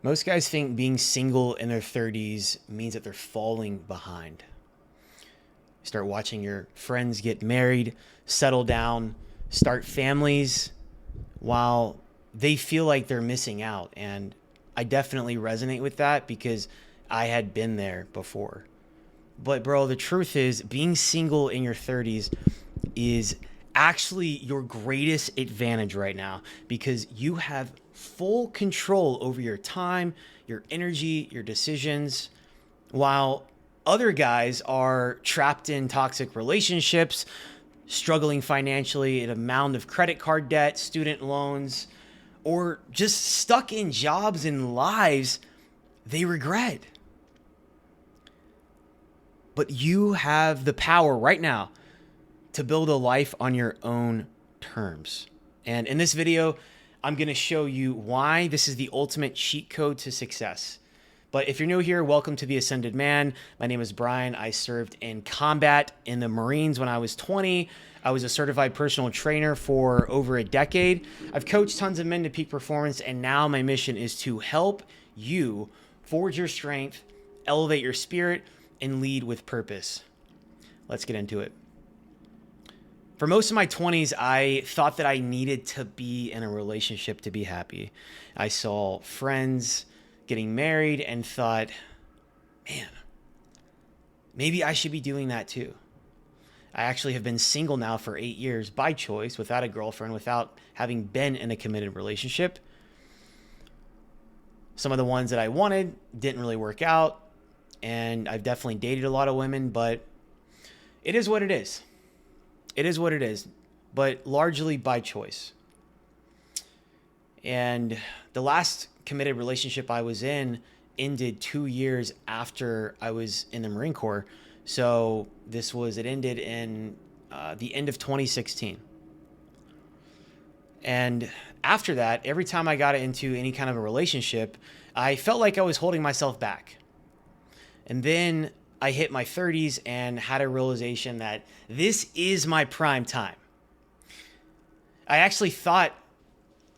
Most guys think being single in their 30s means that they're falling behind. You start watching your friends get married, settle down, start families while they feel like they're missing out. And I definitely resonate with that because I had been there before. But, bro, the truth is, being single in your 30s is actually your greatest advantage right now because you have full control over your time, your energy, your decisions, while other guys are trapped in toxic relationships, struggling financially, a mound of credit card debt, student loans, or just stuck in jobs and lives they regret. But you have the power right now to build a life on your own terms. And in this video, I'm going to show you why this is the ultimate cheat code to success. But if you're new here, welcome to The Ascended Man. My name is Brian. I served in combat in the Marines when I was 20. I was a certified personal trainer for over a decade. I've coached tons of men to peak performance, and now my mission is to help you forge your strength, elevate your spirit, and lead with purpose. Let's get into it. For most of my 20s, I thought that I needed to be in a relationship to be happy. I saw friends getting married and thought, man, maybe I should be doing that too. I actually have been single now for 8 years by choice, without a girlfriend, without having been in a committed relationship. Some of the ones that I wanted didn't really work out, and I've definitely dated a lot of women, but it is what it is. It is what it is, but largely by choice. And the last committed relationship I was in ended 2 years after I was in the Marine Corps. So it ended in the end of 2016. And after that, every time I got into any kind of a relationship, I felt like I was holding myself back. And then I hit my 30s and had a realization that this is my prime time. I actually thought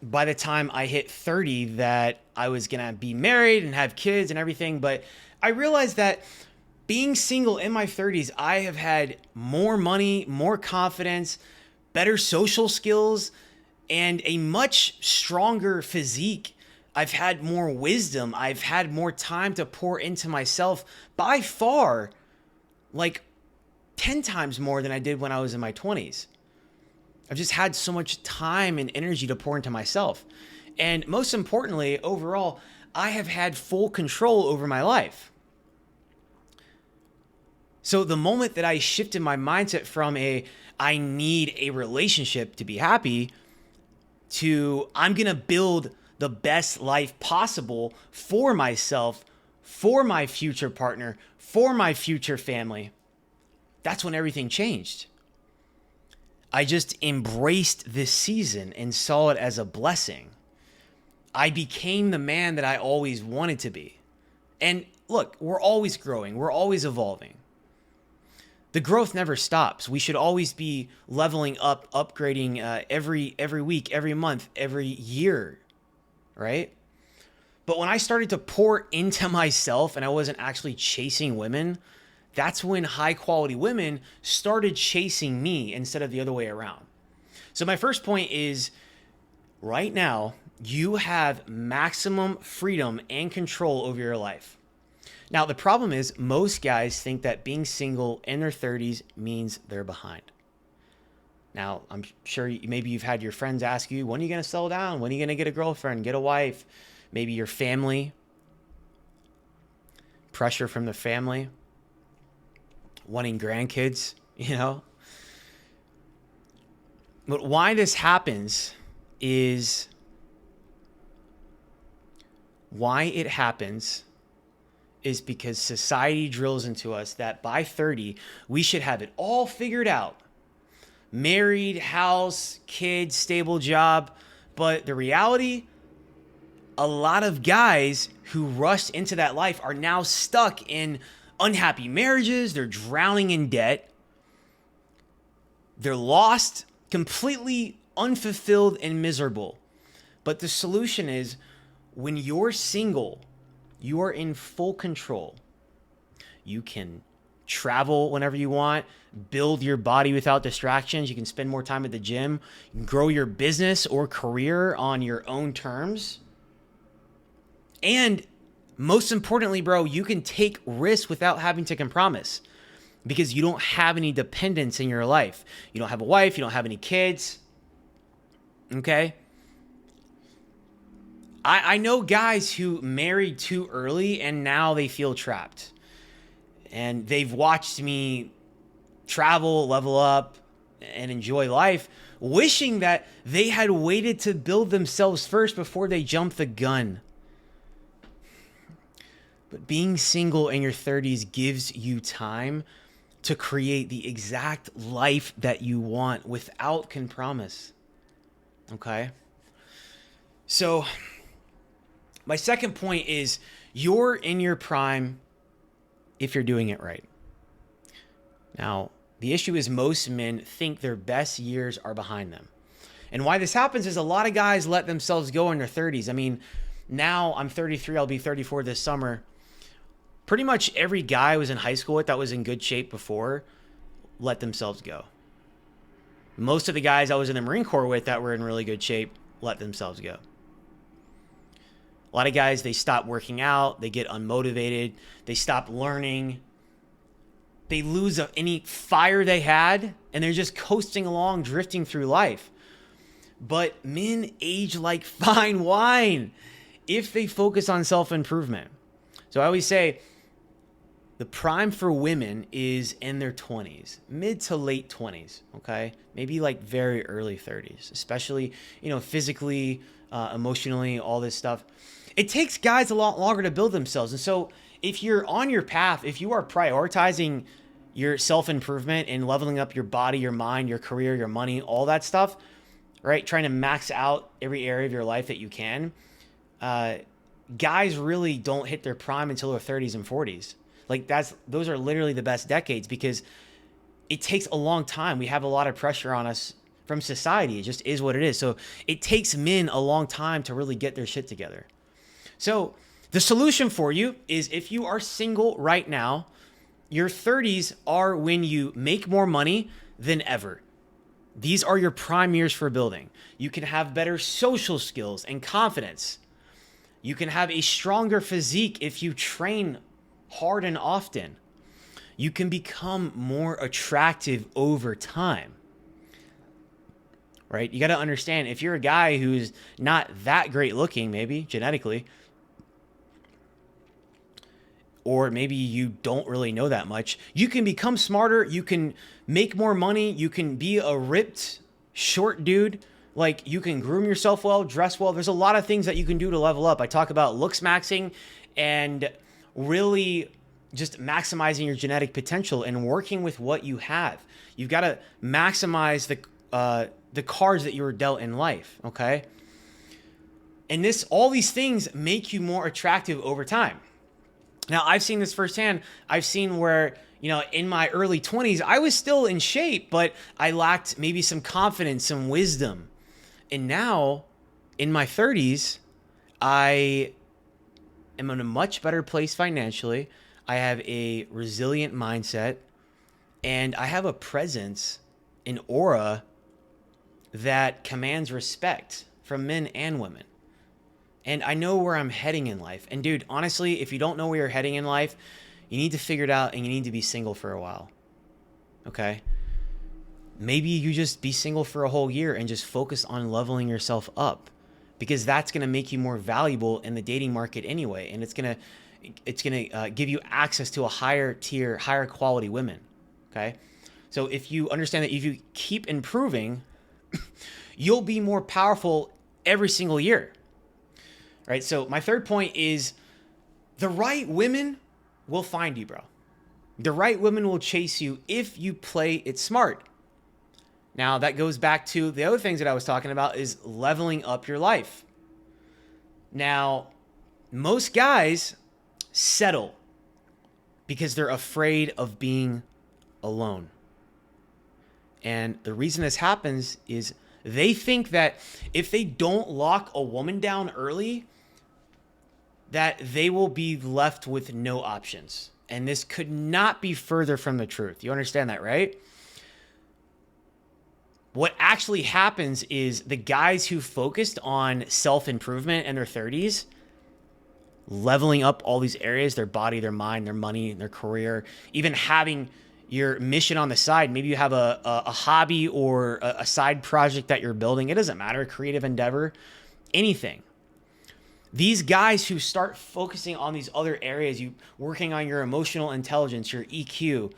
by the time I hit 30 that I was going to be married and have kids and everything, but I realized that being single in my 30s, I have had more money, more confidence, better social skills, and a much stronger physique. I've had more wisdom. I've had more time to pour into myself by far, like 10 times more than I did when I was in my 20s. I've just had so much time and energy to pour into myself. And most importantly, overall, I have had full control over my life. So the moment that I shifted my mindset from I need a relationship to be happy to I'm going to build the best life possible for myself, for my future partner, for my future family, that's when everything changed. I just embraced this season and saw it as a blessing. I became the man that I always wanted to be. And look, we're always growing. We're always evolving. The growth never stops. We should always be leveling up, upgrading every week, every month, every year, right? But when I started to pour into myself and I wasn't actually chasing women, that's when high quality women started chasing me instead of the other way around. So my first point is right now, you have maximum freedom and control over your life. Now, the problem is most guys think that being single in their 30s means they're behind. Now, I'm sure maybe you've had your friends ask you, when are you going to settle down? When are you going to get a girlfriend, get a wife? Maybe your family, pressure from the family, wanting grandkids, But why this happens is because society drills into us that by 30, we should have it all figured out. Married, house, kids, stable job. But the reality, a lot of guys who rushed into that life are now stuck in unhappy marriages. They're drowning in debt. They're lost, completely unfulfilled and miserable. But the solution is, When you're single, you are in full control. You can travel whenever you want, build your body without distractions. You can spend more time at the gym, you can grow your business or career on your own terms. And most importantly, bro, you can take risks without having to compromise because you don't have any dependence in your life. You don't have a wife, you don't have any kids. Okay? I know guys who married too early and now they feel trapped. And they've watched me travel, level up, and enjoy life, wishing that they had waited to build themselves first before they jumped the gun. But being single in your 30s gives you time to create the exact life that you want without compromise. Okay? So, my second point is you're in your prime if you're doing it right. Now, the issue is most men think their best years are behind them. And why this happens is a lot of guys let themselves go in their 30s. I mean, now I'm 33, I'll be 34 this summer. Pretty much every guy I was in high school with that was in good shape before let themselves go. Most of the guys I was in the Marine Corps with that were in really good shape let themselves go. A lot of guys, they stop working out, they get unmotivated, they stop learning, they lose any fire they had, and they're just coasting along, drifting through life. But men age like fine wine if they focus on self-improvement. So I always say the prime for women is in their 20s, mid to late 20s, okay? Maybe like very early 30s, especially, physically, emotionally, all this stuff. It takes guys a lot longer to build themselves. And so if you're on your path, if you are prioritizing your self-improvement and leveling up your body, your mind, your career, your money, all that stuff, right? Trying to max out every area of your life that you can. Guys really don't hit their prime until their 30s and 40s. Like those are literally the best decades because it takes a long time. We have a lot of pressure on us from society. It just is what it is. So it takes men a long time to really get their shit together. So the solution for you is if you are single right now, your 30s are when you make more money than ever. These are your prime years for building. You can have better social skills and confidence. You can have a stronger physique if you train hard and often. You can become more attractive over time. Right? You got to understand if you're a guy who's not that great looking, maybe genetically, or maybe you don't really know that much, you can become smarter, you can make more money, you can be a ripped, short dude, like you can groom yourself well, dress well. There's a lot of things that you can do to level up. I talk about looks maxing and really just maximizing your genetic potential and working with what you have. You've got to maximize the cards that you were dealt in life, okay? And all these things make you more attractive over time. Now, I've seen this firsthand. I've seen where, in my early 20s, I was still in shape, but I lacked maybe some confidence, some wisdom. And now, in my 30s, I am in a much better place financially. I have a resilient mindset, and I have a presence, an aura that commands respect from men and women. And I know where I'm heading in life. And dude, honestly, if you don't know where you're heading in life, you need to figure it out and you need to be single for a while. Okay? Maybe you just be single for a whole year and just focus on leveling yourself up because that's going to make you more valuable in the dating market anyway. And it's going to give you access to a higher tier, higher quality women. Okay? So if you understand that if you keep improving, you'll be more powerful every single year. Right? So my third point is the right women will find you, bro. The right women will chase you if you play it smart. Now that goes back to the other things that I was talking about is leveling up your life. Now, most guys settle because they're afraid of being alone. And the reason this happens is they think that if they don't lock a woman down early, that they will be left with no options. And this could not be further from the truth. You understand that, right? What actually happens is the guys who focused on self-improvement in their 30s, leveling up all these areas, their body, their mind, their money, their career, even having your mission on the side. Maybe you have a hobby or a side project that you're building. It doesn't matter, creative endeavor, anything. These guys who start focusing on these other areas, you working on your emotional intelligence, your EQ,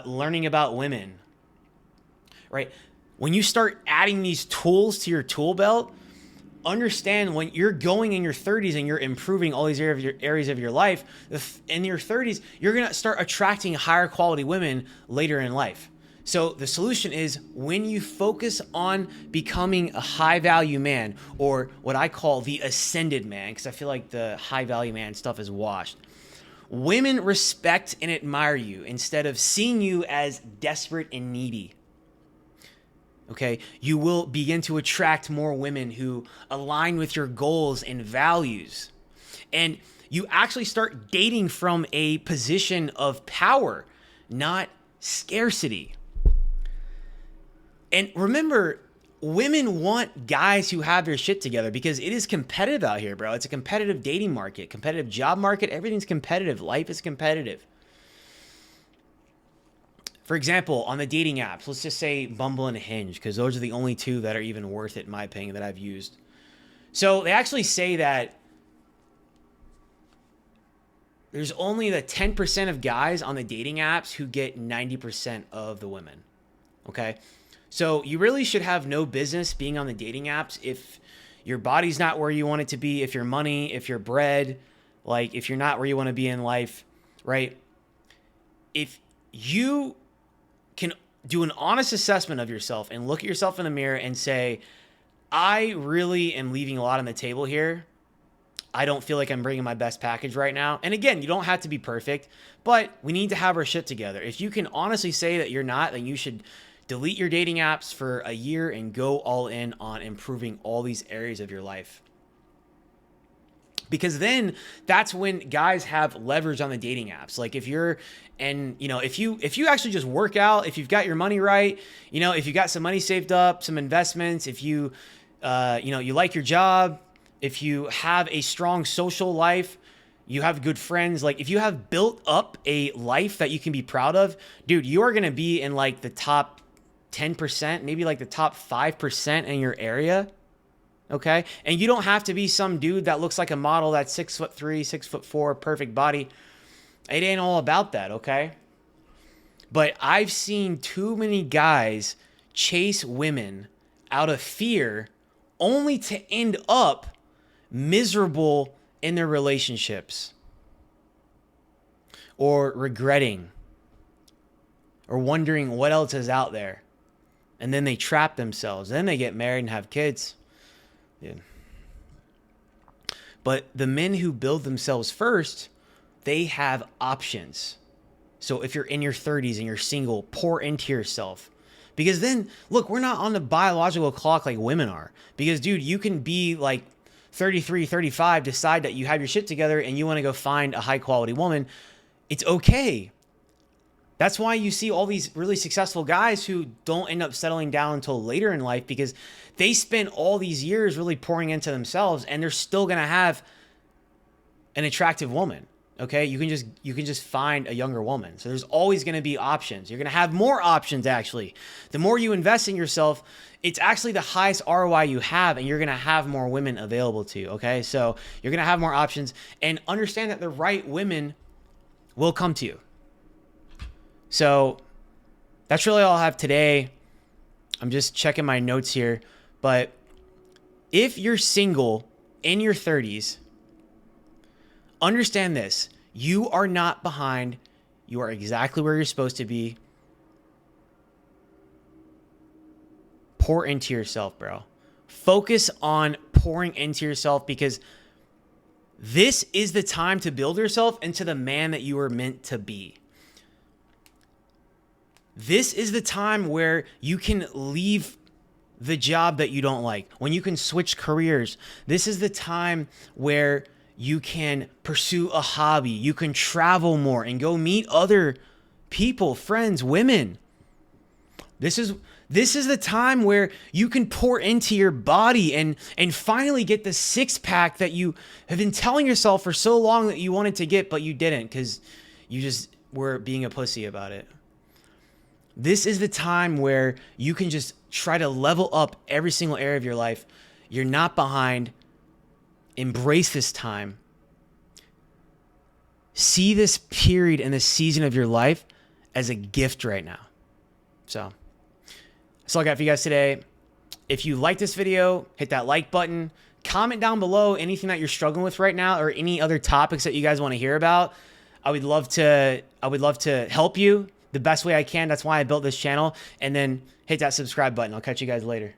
learning about women, right? When you start adding these tools to your tool belt, understand when you're going in your 30s and you're improving all these areas of your life, in your 30s, you're going to start attracting higher quality women later in life. So the solution is when you focus on becoming a high value man, or what I call the ascended man, because I feel like the high value man stuff is washed. Women respect and admire you instead of seeing you as desperate and needy. Okay, you will begin to attract more women who align with your goals and values. And you actually start dating from a position of power, not scarcity. And remember, women want guys who have their shit together because it is competitive out here, bro. It's a competitive dating market, competitive job market. Everything's competitive. Life is competitive. For example, on the dating apps, let's just say Bumble and Hinge, because those are the only two that are even worth it, in my opinion, that I've used. So they actually say that there's only the 10% of guys on the dating apps who get 90% of the women. Okay? So you really should have no business being on the dating apps if your body's not where you want it to be, if your money, if your bread, like if you're not where you want to be in life, right? If you can do an honest assessment of yourself and look at yourself in the mirror and say, I really am leaving a lot on the table here. I don't feel like I'm bringing my best package right now. And again, you don't have to be perfect, but we need to have our shit together. If you can honestly say that you're not, then you should delete your dating apps for a year and go all in on improving all these areas of your life. Because then that's when guys have leverage on the dating apps. Like if you're, and you know, if you actually just work out, if you've got your money right, you know, if you got some money saved up, some investments, if you, you like your job, if you have a strong social life, you have good friends, like if you have built up a life that you can be proud of, dude, you are going to be in like the top 10%, maybe like the top 5% in your area. Okay. And you don't have to be some dude that looks like a model that's 6'3", 6'4", perfect body. It ain't all about that. Okay. But I've seen too many guys chase women out of fear only to end up miserable in their relationships or regretting or wondering what else is out there. And then they trap themselves. Then they get married and have kids. Yeah. But the men who build themselves first, they have options. So if you're in your 30s and you're single, pour into yourself. Because then, look, we're not on the biological clock like women are. Because, dude, you can be like 33, 35, decide that you have your shit together and you want to go find a high quality woman. It's okay. That's why you see all these really successful guys who don't end up settling down until later in life, because they spend all these years really pouring into themselves and they're still going to have an attractive woman. Okay. You can just find a younger woman. So there's always going to be options. You're going to have more options. Actually, the more you invest in yourself, it's actually the highest ROI you have, and you're going to have more women available to you. Okay. So you're going to have more options, and understand that the right women will come to you. So that's really all I have today. I'm just checking my notes here. But if you're single in your 30s, understand this. You are not behind. You are exactly where you're supposed to be. Pour into yourself, bro. Focus on pouring into yourself, because this is the time to build yourself into the man that you are meant to be. This is the time where you can leave the job that you don't like, when you can switch careers. This is the time where You can pursue a hobby. You can travel more and go meet other people, friends, women. This is the time where you can pour into your body and finally get the six pack that you have been telling yourself for so long that you wanted to get, but you didn't because you just were being a pussy about it. This is the time where you can just try to level up every single area of your life. You're not behind. Embrace this time. See this period and this season of your life as a gift right now. So that's all I got for you guys today. If you like this video, hit that like button. Comment down below anything that you're struggling with right now or any other topics that you guys want to hear about. I would love to help you the best way I can. That's why I built this channel. And then hit that subscribe button. I'll catch you guys later.